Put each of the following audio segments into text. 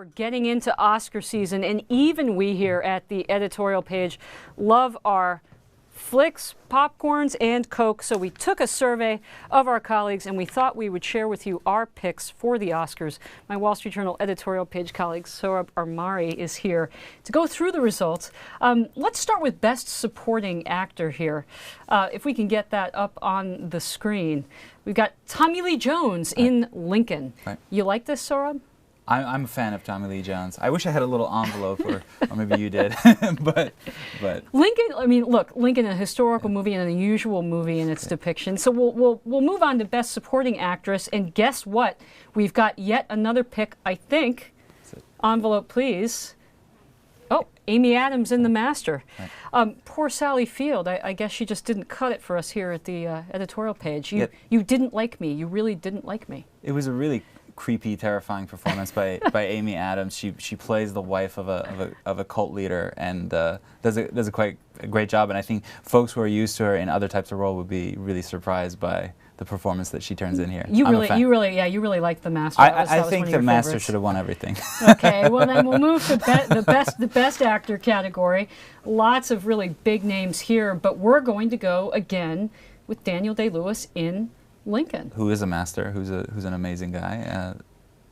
We're getting into Oscar season, and even we here at the editorial page love our flicks, popcorns, and Coke. So we took a survey of our colleagues, and we thought we would share with you our picks for the Oscars. My Wall Street Journal editorial page colleague, Sohrab Ahmari, is here to go through the results. Let's start with Best Supporting Actor here. If we can get that up on the screen. We've got Tommy Lee Jones in Lincoln. Right. You like this, Sohrab? I'm a fan of Tommy Lee Jones. I wish I had a little envelope, or maybe you did. but Lincoln. I mean, look, Lincoln, a historical movie and an unusual movie in its depiction. So we'll move on to Best Supporting Actress, and guess what? We've got yet another pick. I think. Envelope, please. Oh, Amy Adams in The Master. Right. Poor Sally Field. I guess she just didn't cut it for us here at the editorial page. You didn't like me. You really didn't like me. It was a really creepy, terrifying performance by Amy Adams. She plays the wife of a cult leader and does a quite a great job. And I think folks who are used to her in other types of role would be really surprised by the performance that she turns in here. You really like The Master. I think The Master should have won everything. Okay, well then we'll move to the best actor category. Lots of really big names here, but we're going to go again with Daniel Day-Lewis in Lincoln, who is a master, who's an amazing guy,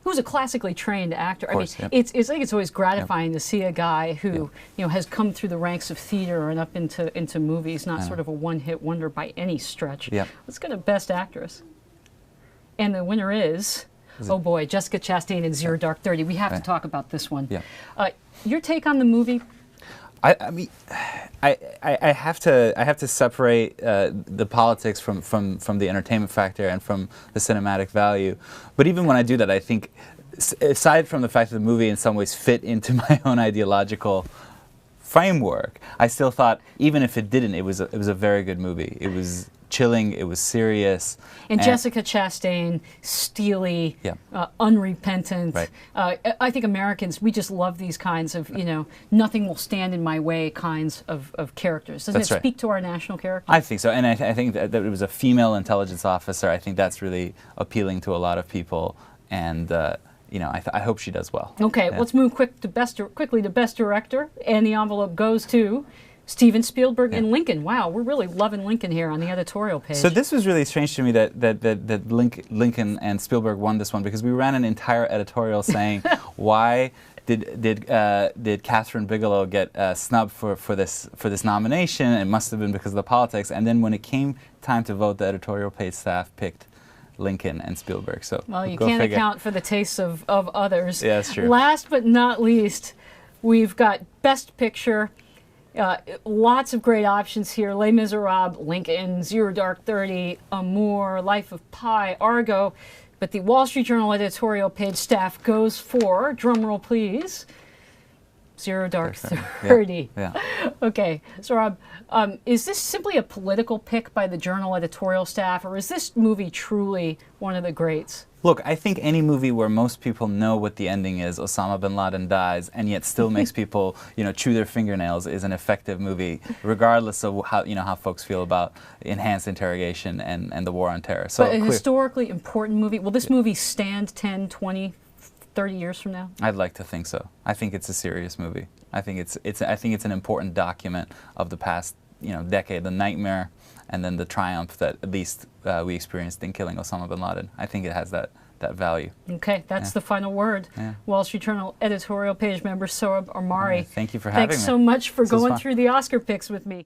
who's a classically trained actor. Course, I mean, I think it's always gratifying to see a guy who has come through the ranks of theater and up into movies, not sort of a one-hit wonder by any stretch. Let's go to Best Actress, and the winner is oh boy, Jessica Chastain in Zero Dark 30. We have to talk about this one. Your take on the movie? I mean, I have to separate the politics from the entertainment factor and from the cinematic value. But even when I do that, I think, aside from the fact that the movie in some ways fit into my own ideological framework, I still thought, even if it didn't, it was a very good movie. It was chilling, it was serious. And Jessica Chastain, steely, unrepentant. Right. I think Americans, we just love these kinds of, nothing will stand in my way kinds of characters. Doesn't it speak to our national character? I think so, and I think that it was a female intelligence officer. I think that's really appealing to a lot of people, and I hope she does well. Okay, let's move quickly to Best Director, and the envelope goes to Steven Spielberg in Lincoln. Wow, we're really loving Lincoln here on the editorial page. So this was really strange to me that Lincoln and Spielberg won this one, because we ran an entire editorial saying, why did Catherine Bigelow get snubbed for this nomination? It must have been because of the politics. And then when it came time to vote, the editorial page staff picked Lincoln and Spielberg. So well, you can't account for the tastes of others. Yeah, that's true. Last but not least, we've got Best Picture. Lots of great options here. Les Miserables, Lincoln, Zero Dark 30, Amour, Life of Pi, Argo. But the Wall Street Journal editorial page staff goes for, drumroll please, Zero Dark 30. Okay, so Rob, is this simply a political pick by the Journal editorial staff, or is this movie truly one of the greats? Look, I think any movie where most people know what the ending is, Osama bin Laden dies, and yet still makes people, chew their fingernails, is an effective movie, regardless of how folks feel about enhanced interrogation and the war on terror. So, but a historically important movie. Will this movie stand 10, 20, 30 years from now? I'd like to think so. I think it's a serious movie. I think it's an important document of the past decade, the nightmare, and then the triumph that at least we experienced in killing Osama bin Laden. I think it has that value. Okay, that's the final word. Wall Street Journal editorial page member Sohrab Ahmari. Thank you for having me. Thanks so much for going through the Oscar picks with me.